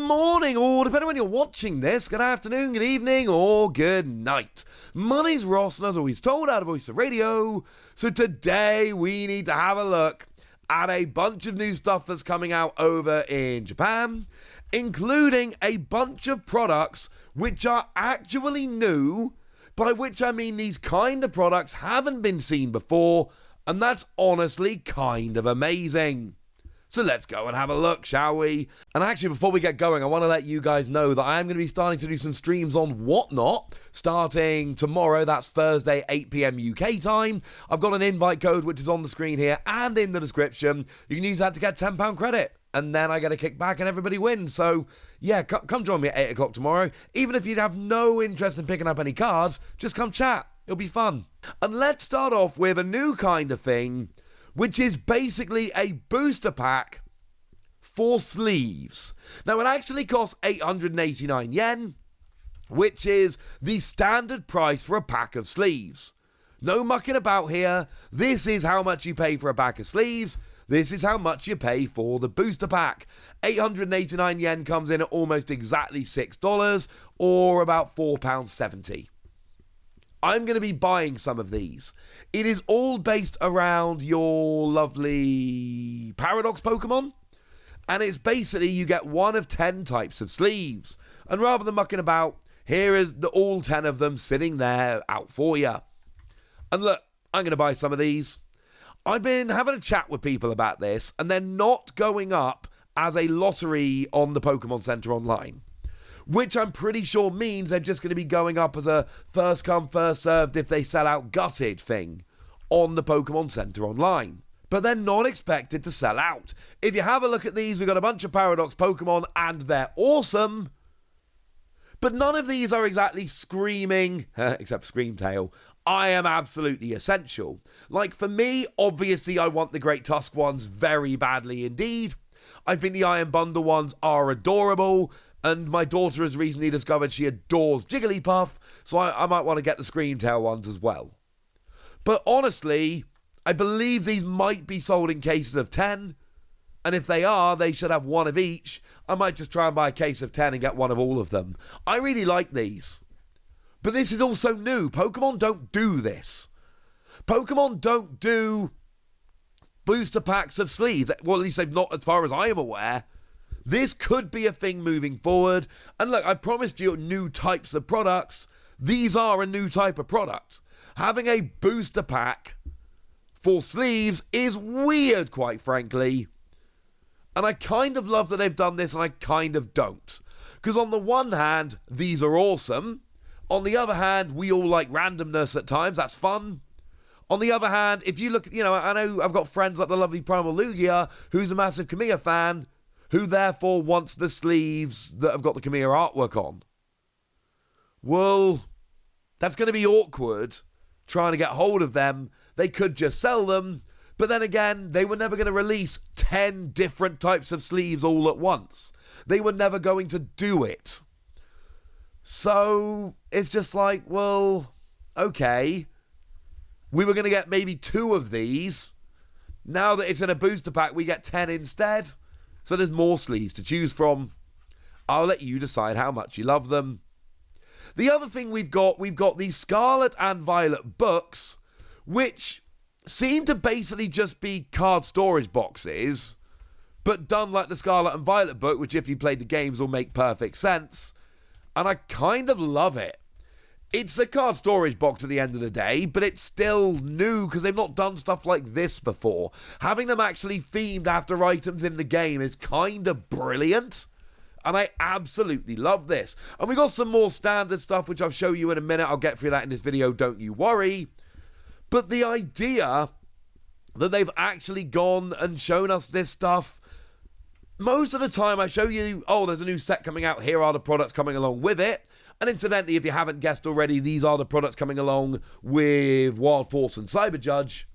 morning, or depending on when you're watching this, good afternoon, good evening, or good night. My name's Ross, and as always told, out of Voice of Radio. So today we need to have a look at a bunch of new stuff that's coming out over in Japan, including a bunch of products which are actually new, by which I mean these kind of products haven't been seen before, and that's honestly kind of amazing. So let's go and have a look, shall we? And actually, before we get going, I want to let you guys know that I am going to be starting to do some streams on Whatnot, starting tomorrow. That's Thursday, 8 p.m. UK time. I've got an invite code, which is on the screen here and in the description. You can use that to get £10 credit. And then I get a kickback and everybody wins. So, yeah, come join me at 8 o'clock tomorrow. Even if you'd have no interest in picking up any cards, just come chat. It'll be fun. And let's start off with a new kind of thing, which is basically a booster pack for sleeves. Now, it actually costs 889 yen, which is the standard price for a pack of sleeves. No mucking about here. This is how much you pay for a pack of sleeves. This is how much you pay for the booster pack. 889 yen comes in at almost exactly $6, or about £4.70. I'm going to be buying some of these. It is all based around your lovely Paradox Pokemon. And it's basically you get one of 10 types of sleeves. And rather than mucking about, here is all 10 of them sitting there out for you. And look, I'm going to buy some of these. I've been having a chat with people about this, and they're not going up as a lottery on the Pokemon Center online, which I'm pretty sure means they're just going to be going up as a first come, first served if they sell out gutted thing on the Pokemon Center online. But they're not expected to sell out. If you have a look at these, we've got a bunch of Paradox Pokemon, and they're awesome. But none of these are exactly screaming, except for Screamtail, I am absolutely essential. Like for me, obviously I want the Great Tusk ones very badly indeed. I think the Iron Bundle ones are adorable, and my daughter has recently discovered she adores Jigglypuff, so I might want to get the Screamtail ones as well. But honestly, I believe these might be sold in cases of 10, and if they are, they should have one of each. I might just try and buy a case of 10 and get one of all of them. I really like these. But this is also new. Pokemon don't do this. Pokemon don't do booster packs of sleeves. Well, at least they've not, as far as I am aware. This could be a thing moving forward. And look, I promised you new types of products. These are a new type of product. Having a booster pack for sleeves is weird, quite frankly. And I kind of love that they've done this, and I kind of don't. Because on the one hand, these are awesome. On the other hand, we all like randomness at times. That's fun. On the other hand, if you look, I know I've got friends like the lovely Primal Lugia, who's a massive Kamiya fan, who therefore wants the sleeves that have got the Kamiya artwork on. Well, that's going to be awkward trying to get hold of them. They could just sell them. But then again, they were never going to release 10 different types of sleeves all at once. They were never going to do it. So it's just like, well, okay. We were going to get maybe 2 of these. Now that it's in a booster pack, we get 10 instead. So there's more sleeves to choose from. I'll let you decide how much you love them. The other thing we've got these Scarlet and Violet books, which seem to basically just be card storage boxes, but done like the Scarlet and Violet book, which if you played the games will make perfect sense. And I kind of love it. It's a card storage box at the end of the day, but it's still new because they've not done stuff like this before. Having them actually themed after items in the game is kind of brilliant. And I absolutely love this. And we got some more standard stuff, which I'll show you in a minute. I'll get through that in this video, don't you worry. But the idea that they've actually gone and shown us this stuff, most of the time I show you, oh, there's a new set coming out, here are the products coming along with it. And incidentally, if you haven't guessed already, these are the products coming along with Wild Force and Cyber Judge.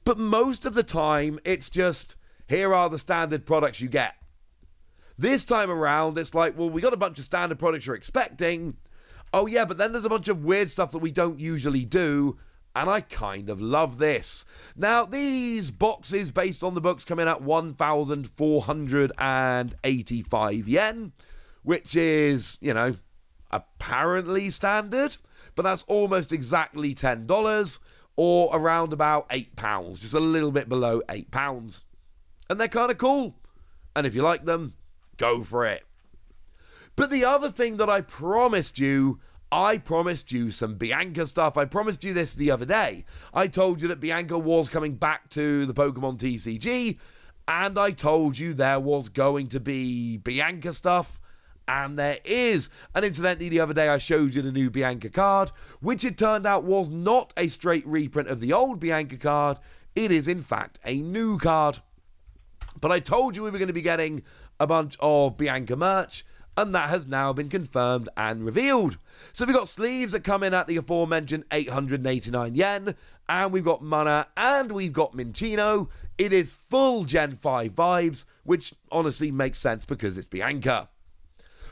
But most of the time, it's just, here are the standard products you get. This time around, it's like, well, we got a bunch of standard products you're expecting. Oh yeah, but then there's a bunch of weird stuff that we don't usually do. And I kind of love this. Now, these boxes, based on the books, come in at 1,485 yen. which is, apparently standard, but that's almost exactly $10 or around about £8, just a little bit below £8. And they're kind of cool. And if you like them, go for it. But the other thing that I promised you some Bianca stuff. I promised you this the other day. I told you that Bianca was coming back to the Pokemon TCG, and I told you there was going to be Bianca stuff, and there is. And incidentally, the other day I showed you the new Bianca card, which it turned out was not a straight reprint of the old Bianca card. It is, in fact, a new card. But I told you we were going to be getting a bunch of Bianca merch, and that has now been confirmed and revealed. So we've got sleeves that come in at the aforementioned 889 yen, and we've got Mana, and we've got Minchino. It is full Gen 5 vibes, which honestly makes sense because it's Bianca.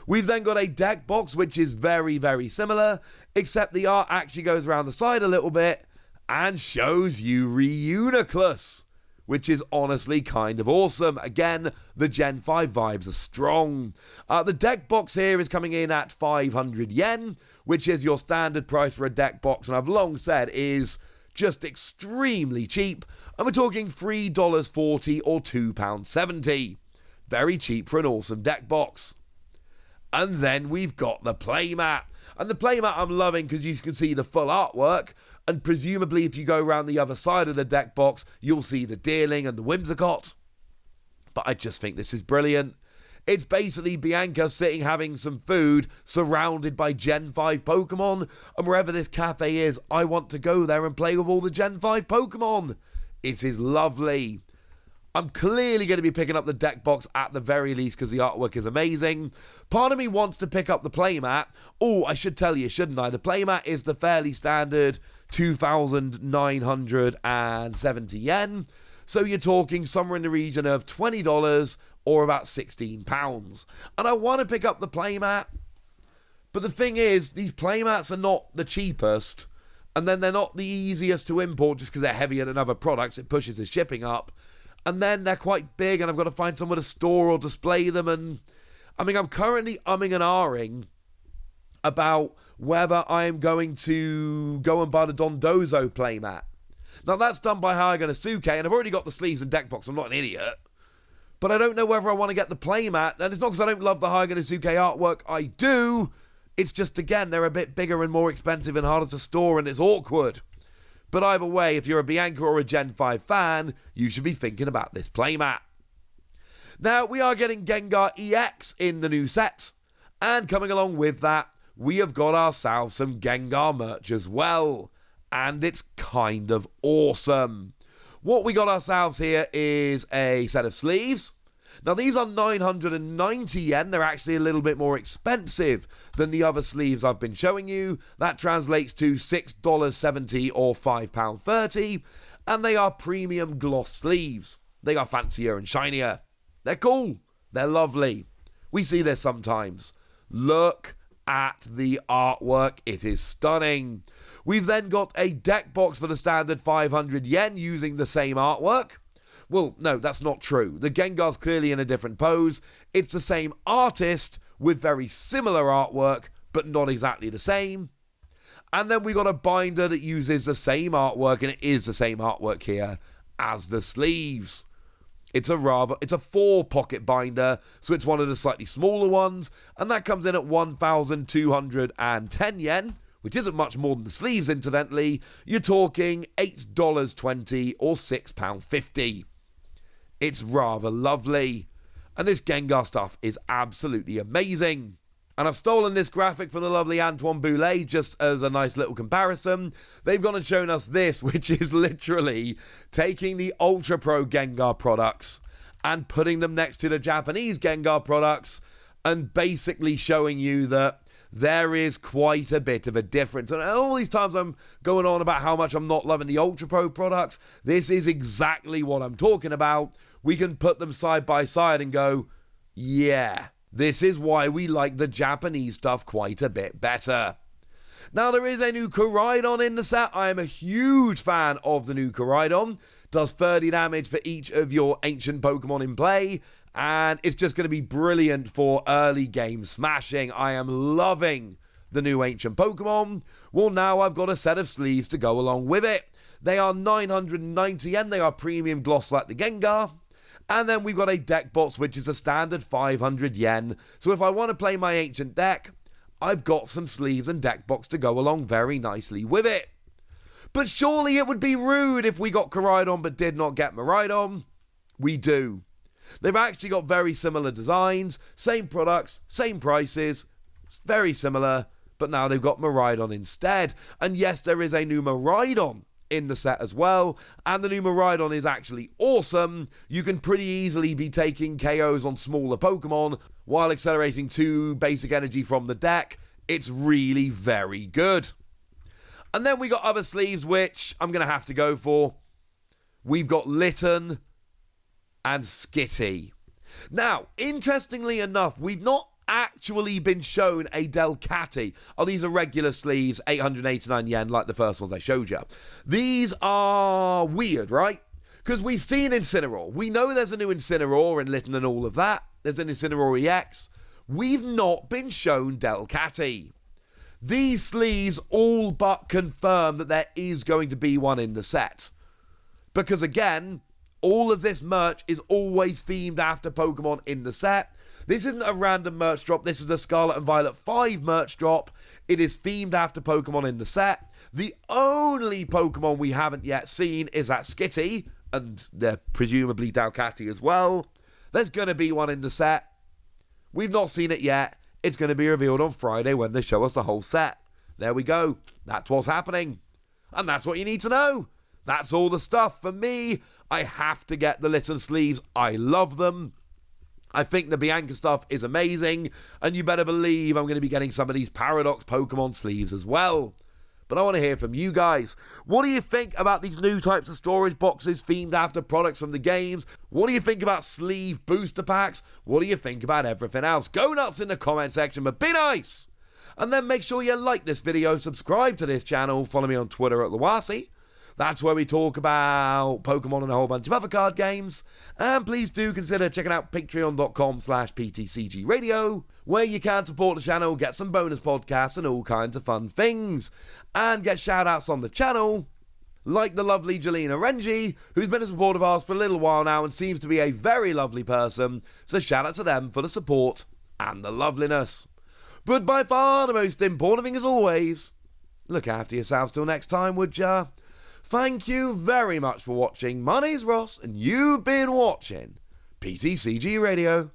We've then got a deck box, which is very, very similar, except the art actually goes around the side a little bit and shows you Reuniclus, which is honestly kind of awesome. Again, the Gen 5 vibes are strong. The deck box here is coming in at 500 yen, which is your standard price for a deck box, and I've long said is just extremely cheap. And we're talking $3.40 or £2.70. Very cheap for an awesome deck box. And then we've got the playmat. And the playmat I'm loving because you can see the full artwork, and presumably if you go around the other side of the deck box, you'll see the Deerling and the Whimsicott. But I just think this is brilliant. It's basically Bianca sitting having some food surrounded by Gen 5 Pokemon, and wherever this cafe is, I want to go there and play with all the Gen 5 Pokemon. It is lovely. I'm clearly going to be picking up the deck box at the very least because the artwork is amazing. Part of me wants to pick up the playmat. Oh, I should tell you, shouldn't I? The playmat is the fairly standard 2,970 yen. So you're talking somewhere in the region of $20 or about £16. And I want to pick up the playmat. But the thing is, these playmats are not the cheapest. And then they're not the easiest to import just because they're heavier than other products. It pushes the shipping up. And then they're quite big, and I've got to find somewhere to store or display them. And I mean, I'm currently umming and ahhing about whether I am going to go and buy the Dondozo playmat. Now, that's done by Hayaganosuke, and I've already got the sleeves and deck box. I'm not an idiot. But I don't know whether I want to get the playmat. And it's not because I don't love the Hayaganosuke artwork. I do. It's just, again, they're a bit bigger and more expensive and harder to store, and it's awkward. But either way, if you're a Bianca or a Gen 5 fan, you should be thinking about this playmat. Now, we are getting Gengar EX in the new set. And coming along with that, we have got ourselves some Gengar merch as well. And it's kind of awesome. What we got ourselves here is a set of sleeves. Now, these are 990 yen. They're actually a little bit more expensive than the other sleeves I've been showing you. That translates to $6.70 or £5.30. And they are premium gloss sleeves. They are fancier and shinier. They're cool. They're lovely. We see this sometimes. Look at the artwork. It is stunning. We've then got a deck box for the standard 500 yen using the same artwork. Well, no, that's not true. The Gengar's clearly in a different pose. It's the same artist with very similar artwork, but not exactly the same. And then we got a binder that uses the same artwork, and it is the same artwork here as the sleeves. It's a 4-pocket binder, so it's one of the slightly smaller ones, and that comes in at 1,210 yen, which isn't much more than the sleeves, incidentally. You're talking $8.20 or £6.50. It's rather lovely. And this Gengar stuff is absolutely amazing. And I've stolen this graphic from the lovely Antoine Boulet just as a nice little comparison. They've gone and shown us this, which is literally taking the Ultra Pro Gengar products and putting them next to the Japanese Gengar products and basically showing you that there is quite a bit of a difference. And all these times I'm going on about how much I'm not loving the Ultra Pro products, this is exactly what I'm talking about. We can put them side by side and go, yeah, this is why we like the Japanese stuff quite a bit better. Now, there is a new Koraidon in the set. I am a huge fan of the new Koraidon. Does 30 damage for each of your ancient Pokemon in play. And it's just going to be brilliant for early game smashing. I am loving the new ancient Pokemon. Well, now I've got a set of sleeves to go along with it. They are 990 yen. They are premium gloss like the Gengar. And then we've got a deck box, which is a standard 500 yen. So if I want to play my ancient deck, I've got some sleeves and deck box to go along very nicely with it. But surely it would be rude if we got Koraidon but did not get Miraidon. We do. They've actually got very similar designs, same products, same prices, very similar, but now they've got Miraidon instead. And yes, there is a new Miraidon in the set as well, and the new Miraidon is actually awesome. You can pretty easily be taking KOs on smaller Pokemon while accelerating 2 basic energy from the deck. It's really very good. And then we got other sleeves, which I'm going to have to go for. We've got Litten and Skitty. Now, interestingly enough, we've not actually been shown a Delcatty. Oh, these are regular sleeves, 889 yen, like the first ones I showed you. These are weird, right? Because we've seen Incineroar. We know there's a new Incineroar in Litten and all of that. There's an Incineroar EX. We've not been shown Delcatty. These sleeves all but confirm that there is going to be one in the set. Because again, all of this merch is always themed after Pokemon in the set. This isn't a random merch drop. This is a Scarlet and Violet 5 merch drop. It is themed after Pokemon in the set. The only Pokemon we haven't yet seen is that Skitty, and they're presumably Delcatty as well. There's going to be one in the set. We've not seen it yet. It's going to be revealed on Friday when they show us the whole set. There we go. That's what's happening. And that's what you need to know. That's all the stuff. For me, I have to get the Litten sleeves. I love them. I think the Bianca stuff is amazing. And you better believe I'm going to be getting some of these Paradox Pokemon sleeves as well. But I want to hear from you guys. What do you think about these new types of storage boxes themed after products from the games? What do you think about sleeve booster packs? What do you think about everything else? Go nuts in the comment section, but be nice! And then make sure you like this video, subscribe to this channel, follow me on Twitter at Lawasi. That's where we talk about Pokemon and a whole bunch of other card games. And please do consider checking out patreon.com/PTCG Radio, where you can support the channel, get some bonus podcasts and all kinds of fun things. And get shout-outs on the channel, like the lovely Jelena Renji, who's been a supporter of ours for a little while now and seems to be a very lovely person. So shout out to them for the support and the loveliness. But by far the most important thing as always, look after yourselves till next time, would ya? Thank you very much for watching. My name's Ross, and you've been watching PTCG Radio.